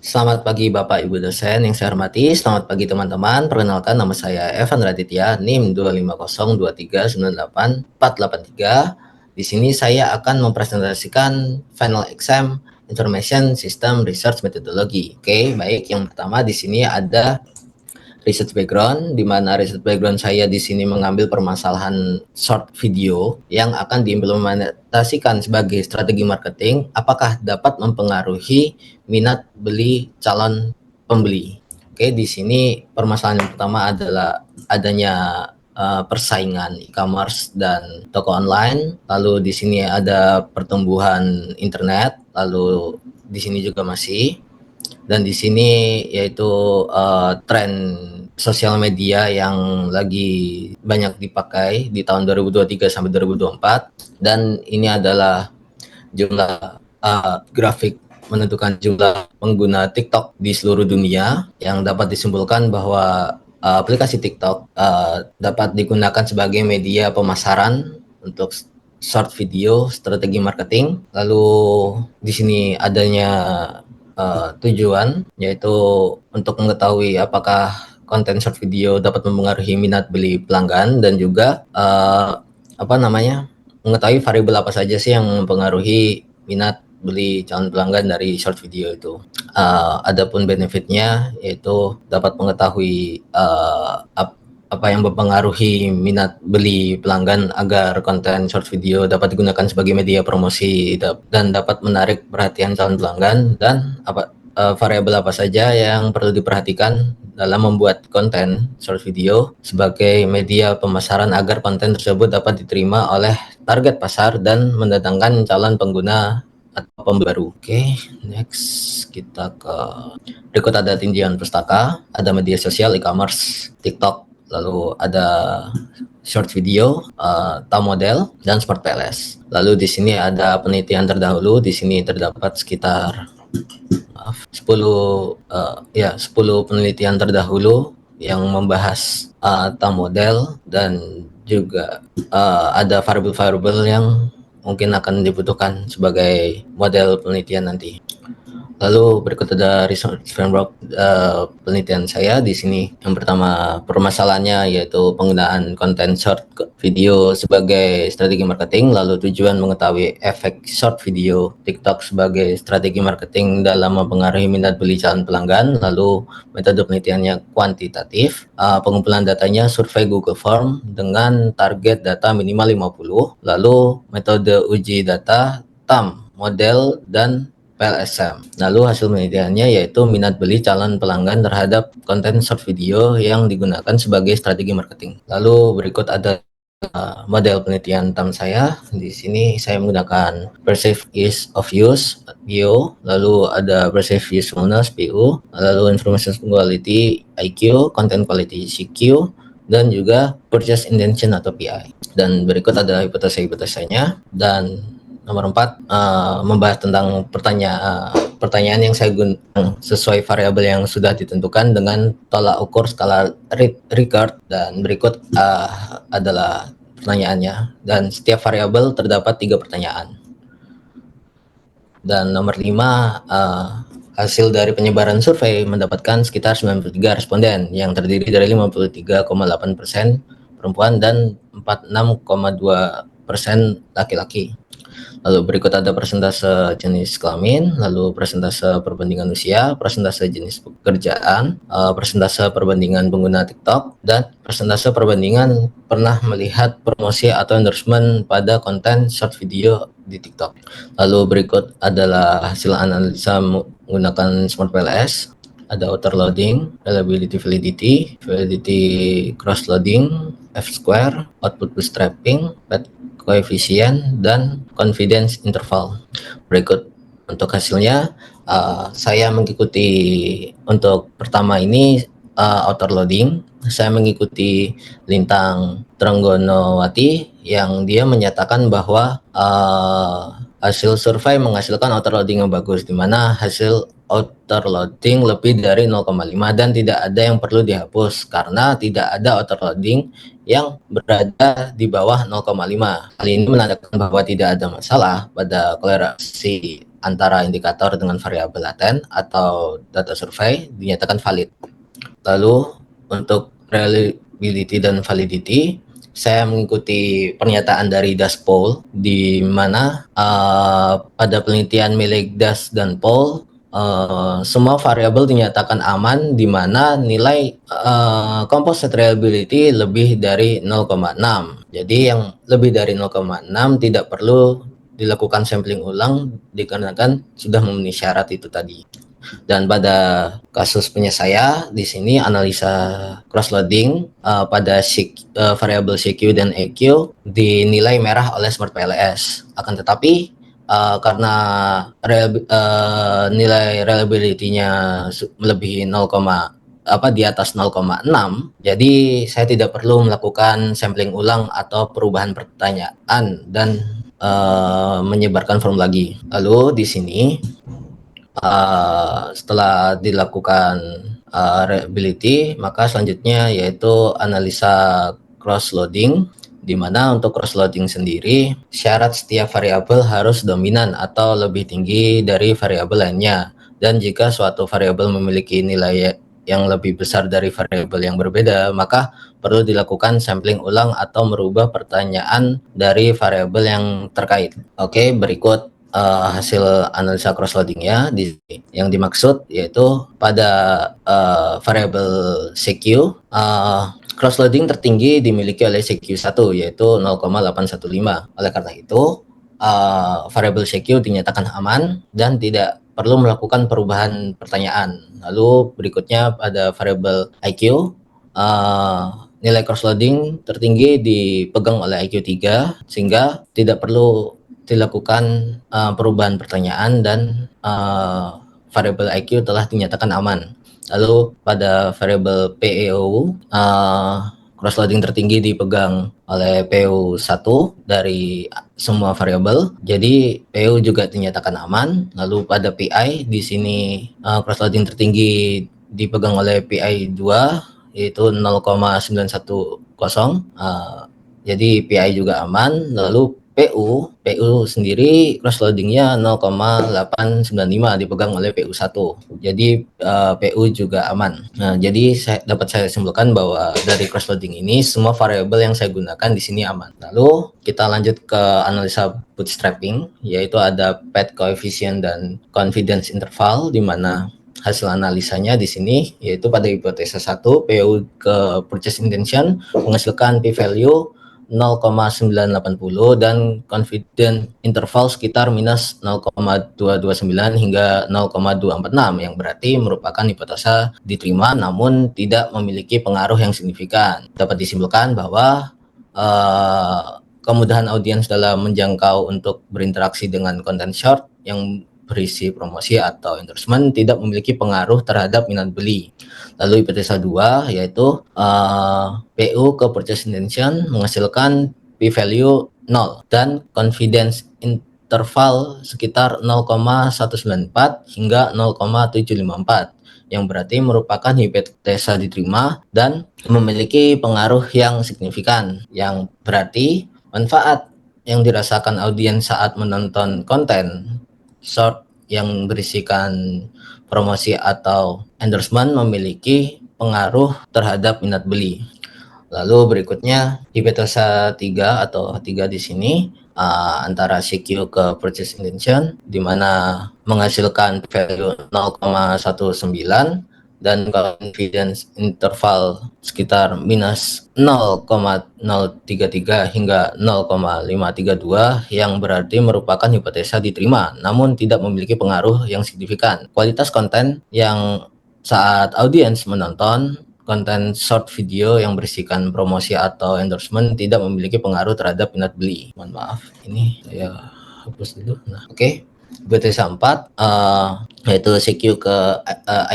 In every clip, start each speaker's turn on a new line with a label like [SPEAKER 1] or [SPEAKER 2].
[SPEAKER 1] Selamat pagi Bapak Ibu dosen yang saya hormati, selamat pagi teman-teman. Perkenalkan nama saya Evan Raditya, NIM 25023984883. Di sini saya akan mempresentasikan final exam Information System Research Methodology. Oke, baik. Yang pertama di sini ada research background, di mana research background saya di sini mengambil permasalahan short video yang akan diimplementasikan sebagai strategi marketing, apakah dapat mempengaruhi minat beli calon pembeli. Oke, di sini permasalahan yang pertama adalah adanya persaingan e-commerce dan toko online. Lalu di sini ada pertumbuhan internet, lalu di sini juga masih, dan di sini yaitu tren sosial media yang lagi banyak dipakai di tahun 2023 sampai 2024, dan ini adalah jumlah grafik menentukan jumlah pengguna TikTok di seluruh dunia, yang dapat disimpulkan bahwa aplikasi TikTok dapat digunakan sebagai media pemasaran untuk short video strategi marketing. Lalu di sini adanya tujuan, yaitu untuk mengetahui apakah konten short video dapat mempengaruhi minat beli pelanggan, dan juga mengetahui variabel apa saja sih yang mempengaruhi minat beli calon pelanggan dari short video itu. Adapun benefitnya yaitu dapat mengetahui apa yang mempengaruhi minat beli pelanggan agar konten short video dapat digunakan sebagai media promosi dan dapat menarik perhatian calon pelanggan, dan variabel apa saja yang perlu diperhatikan dalam membuat konten short video sebagai media pemasaran agar konten tersebut dapat diterima oleh target pasar dan mendatangkan calon pengguna atau pembeli baru. Oke, next kita ke berikut. Ada tinjauan pustaka, ada media sosial, e-commerce, TikTok, lalu ada short video, TAM model, dan Smart PLS. Lalu di sini ada penelitian terdahulu. Di sini terdapat sekitar 10 penelitian terdahulu yang membahas TAM model, dan juga ada variabel-variabel yang mungkin akan dibutuhkan sebagai model penelitian nanti. Lalu berikut ada research framework penelitian saya di sini. Yang pertama, permasalahannya yaitu penggunaan konten short video sebagai strategi marketing, lalu tujuan mengetahui efek short video TikTok sebagai strategi marketing dalam mempengaruhi minat beli calon pelanggan, lalu metode penelitiannya kuantitatif, pengumpulan datanya survei Google Form dengan target data minimal 50, lalu metode uji data TAM, model, dan PLSM. Lalu hasil penelitiannya yaitu minat beli calon pelanggan terhadap konten short video yang digunakan sebagai strategi marketing. Lalu berikut ada model penelitian TAM saya. Di sini saya menggunakan perceived ease of use (PO), lalu ada perceived usefulness (PU), lalu information quality (IQ), content quality (CQ), dan juga purchase intention atau PI. Dan berikut ada hipotesa-hipotesanya. Dan nomor 4, membahas tentang pertanyaan yang saya gunakan sesuai variabel yang sudah ditentukan dengan tolak ukur skala Likert, dan berikut adalah pertanyaannya, dan setiap variabel terdapat 3 pertanyaan. Dan nomor 5, hasil dari penyebaran survei mendapatkan sekitar 93 responden yang terdiri dari 53,8% perempuan dan 46,2% laki-laki. Lalu berikut ada persentase jenis kelamin, lalu persentase perbandingan usia, persentase jenis pekerjaan, persentase perbandingan pengguna TikTok, dan persentase perbandingan pernah melihat promosi atau endorsement pada konten short video di TikTok. Lalu berikut adalah hasil analisa menggunakan Smart PLS. Ada outer loading, reliability validity, validity cross loading, F-square, output bootstrapping, koefisien, dan confidence interval. Berikut untuk hasilnya. Saya mengikuti untuk pertama ini outer loading. Saya mengikuti Lintang Trenggonowati yang dia menyatakan bahwa hasil survei menghasilkan outer loading yang bagus, di mana hasil outer loading lebih dari 0,5 dan tidak ada yang perlu dihapus karena tidak ada outer loading yang berada di bawah 0,5. Hal ini menandakan bahwa tidak ada masalah pada korelasi antara indikator dengan variabel laten atau data survei dinyatakan valid. Lalu untuk reliability dan validity, saya mengikuti pernyataan dari Das Paul di mana pada penelitian milik Das dan Paul semua variabel dinyatakan aman di mana nilai composite reliability lebih dari 0,6. Jadi yang lebih dari 0,6 tidak perlu dilakukan sampling ulang dikarenakan sudah memenuhi syarat itu tadi. Dan pada kasus punya saya di sini analisa cross loading pada variabel CQ dan EQ dinilai merah oleh Smart PLS. Akan tetapi karena nilai reliability-nya melebihi 0, di atas 0,6, jadi saya tidak perlu melakukan sampling ulang atau perubahan pertanyaan dan menyebarkan form lagi. Lalu di sini setelah dilakukan reliability, maka selanjutnya yaitu analisa cross loading, di mana untuk cross loading sendiri syarat setiap variabel harus dominan atau lebih tinggi dari variabel lainnya, dan jika suatu variabel memiliki nilai yang lebih besar dari variabel yang berbeda, maka perlu dilakukan sampling ulang atau merubah pertanyaan dari variabel yang terkait. Oke, berikut hasil analisa cross loadingnya yang dimaksud yaitu pada variabel CQ cross loading tertinggi dimiliki oleh CQ1 yaitu 0,815. Oleh karena itu variabel CQ dinyatakan aman dan tidak perlu melakukan perubahan pertanyaan. Lalu berikutnya pada variabel IQ nilai cross loading tertinggi dipegang oleh IQ3 sehingga tidak perlu dilakukan perubahan pertanyaan dan variabel IQ telah dinyatakan aman. Lalu pada variabel PEO cross loading tertinggi dipegang oleh PEO1 dari semua variabel. Jadi PEO juga dinyatakan aman. Lalu pada PI di sini cross loading tertinggi dipegang oleh PI2 yaitu 0,910. Jadi PI juga aman. Lalu PU sendiri cross loadingnya 0,895 dipegang oleh PU1. Jadi PU juga aman. Nah, jadi dapat saya simpulkan bahwa dari cross loading ini semua variabel yang saya gunakan di sini aman. Lalu kita lanjut ke analisa bootstrapping, yaitu ada path coefficient dan confidence interval, di mana hasil analisanya di sini yaitu pada hipotesa 1 PU ke purchase intention menghasilkan p-value 0,980 dan confidence interval sekitar minus 0,229 hingga 0,246 yang berarti merupakan hipotesa diterima namun tidak memiliki pengaruh yang signifikan. Dapat disimpulkan bahwa kemudahan audiens dalam menjangkau untuk berinteraksi dengan konten short yang berisi promosi atau endorsement tidak memiliki pengaruh terhadap minat beli. Lalu hipotesa 2 yaitu PU ke purchase intention menghasilkan p-value 0 dan confidence interval sekitar 0,194 hingga 0,754 yang berarti merupakan hipotesa diterima dan memiliki pengaruh yang signifikan, yang berarti manfaat yang dirasakan audiens saat menonton konten short yang berisikan promosi atau endorsement memiliki pengaruh terhadap minat beli. Lalu berikutnya hipotesa 3 atau 3 di sini antara CQ ke purchase intention, di mana menghasilkan value 0,19 dan confidence interval sekitar minus 0,033 hingga 0,532 yang berarti merupakan hipotesa diterima namun tidak memiliki pengaruh yang signifikan. Kualitas konten yang saat audiens menonton konten short video yang berisikan promosi atau endorsement tidak memiliki pengaruh terhadap minat beli. Mohon maaf, ini saya hapus dulu. Nah, oke. Hipotesa 4 yaitu CQ ke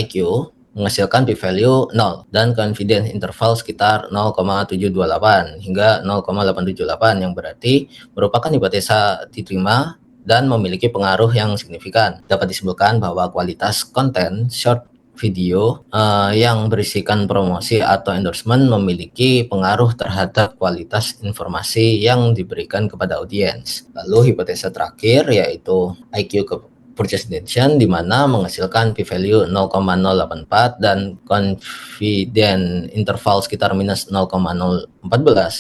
[SPEAKER 1] IQ menghasilkan p-value 0 dan confidence interval sekitar 0,728 hingga 0,878 yang berarti merupakan hipotesa diterima dan memiliki pengaruh yang signifikan. Dapat disimpulkan bahwa kualitas konten short video yang berisikan promosi atau endorsement memiliki pengaruh terhadap kualitas informasi yang diberikan kepada audiens. Lalu hipotesa terakhir yaitu IQ purchase decision, di mana menghasilkan p-value 0,084 dan confidence interval sekitar minus 0,014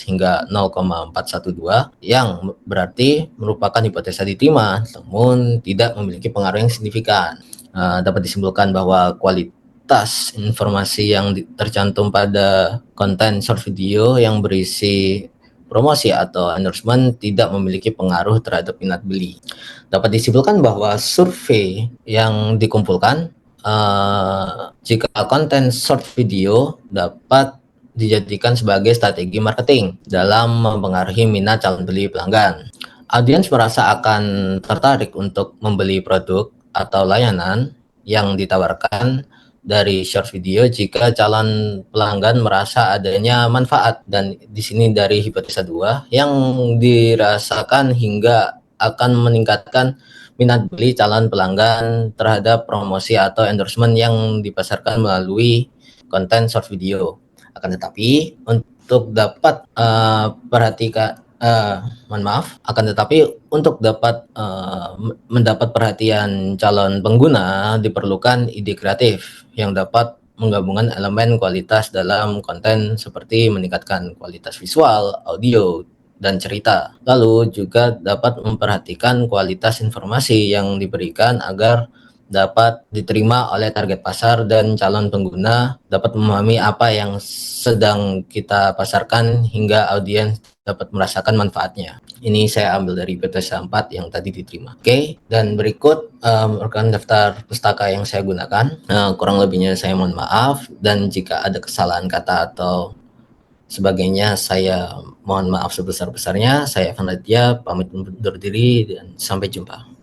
[SPEAKER 1] hingga 0,412, yang berarti merupakan hipotesa diterima namun tidak memiliki pengaruh yang signifikan. Dapat disimpulkan bahwa kualitas informasi yang tercantum pada konten short video yang berisi promosi atau endorsement tidak memiliki pengaruh terhadap minat beli. Dapat disimpulkan bahwa survei yang dikumpulkan jika konten short video dapat dijadikan sebagai strategi marketing dalam mempengaruhi minat calon beli pelanggan. Audiens merasa akan tertarik untuk membeli produk atau layanan yang ditawarkan dari short video jika calon pelanggan merasa adanya manfaat, dan di sini dari hipotesa 2 yang dirasakan hingga akan meningkatkan minat beli calon pelanggan terhadap promosi atau endorsement yang dipasarkan melalui konten short video. Akan tetapi untuk dapat untuk dapat mendapat perhatian calon pengguna diperlukan ide kreatif yang dapat menggabungkan elemen kualitas dalam konten seperti meningkatkan kualitas visual, audio, dan cerita. Lalu juga dapat memperhatikan kualitas informasi yang diberikan agar dapat diterima oleh target pasar dan calon pengguna dapat memahami apa yang sedang kita pasarkan hingga audiens dapat merasakan manfaatnya. Ini saya ambil dari hipotesa 4 yang tadi diterima. Oke, dan berikut rekan daftar pustaka yang saya gunakan. Kurang lebihnya saya mohon maaf, dan jika ada kesalahan kata atau sebagainya saya mohon maaf sebesar-besarnya. Saya Evan Raditya pamit undur diri dan sampai jumpa.